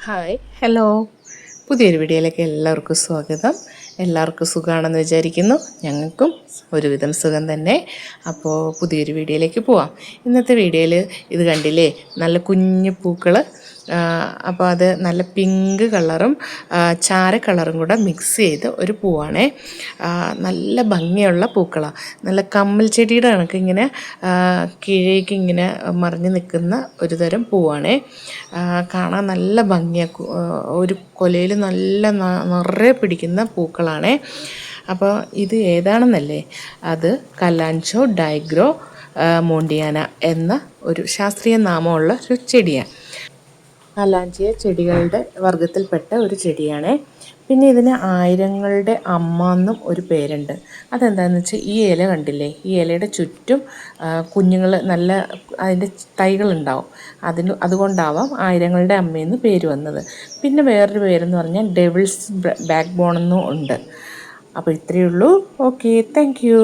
Hi hello, പുതിയൊരു വീഡിയോയിലേക്ക് എല്ലാവർക്കും സ്വാഗതം. എല്ലാവർക്കും സുഖമാണെന്ന് വിചാരിക്കുന്നു. ഞങ്ങൾക്കും ഒരുവിധം സുഖം തന്നെ. അപ്പോൾ പുതിയൊരു വീഡിയോയിലേക്ക് പോവാം. ഇന്നത്തെ വീഡിയോയിൽ ഇത് കണ്ടില്ലേ, നല്ല കുഞ്ഞു പൂക്കൾ. അപ്പോൾ അത് നല്ല പിങ്ക് കളറും ചാര കളറും കൂടെ മിക്സ് ചെയ്ത് ഒരു പൂവാണേ. നല്ല ഭംഗിയുള്ള പൂക്കളാണ്. നല്ല കമ്മൽ ചെടിയുടെ കണക്ക് ഇങ്ങനെ കീഴേക്ക് ഇങ്ങനെ മറിഞ്ഞ് നിൽക്കുന്ന ഒരു തരം പൂവാണേ. കാണാൻ നല്ല ഭംഗിയാണ്. ഒരു കൊലയിൽ നല്ല നിറയെ പിടിക്കുന്ന പൂക്കളാണേ. അപ്പോൾ ഇത് ഏതാണെന്നല്ലേ, അത് കലാഞ്ചോ ഡൈഗ്രോ മോണ്ടിയാന എന്ന ഒരു ശാസ്ത്രീയ നാമമുള്ള ഒരു ചെടിയാണ്. കലാഞ്ചിയ ചെടികളുടെ വർഗത്തിൽപ്പെട്ട ഒരു ചെടിയാണ്. പിന്നെ ഇതിന് ആയിരങ്ങളുടെ അമ്മ എന്നും ഒരു പേരുണ്ട്. അതെന്താണെന്ന് വെച്ചാൽ ഈ ഇല കണ്ടില്ലേ, ഈ ഇലയുടെ ചുറ്റും കുഞ്ഞുങ്ങൾ നല്ല അതിൻ്റെ തൈകളുണ്ടാവും. അതുകൊണ്ടാവാം ആയിരങ്ങളുടെ അമ്മയെന്ന് പേര് വന്നത്. പിന്നെ വേറൊരു പേരെന്ന് പറഞ്ഞാൽ ഡെവിൾസ് ബാക്ക് ബോൺ എന്നും ഉണ്ട്. അപ്പോൾ ഇത്രയേ ഉള്ളൂ. Okay, thank you.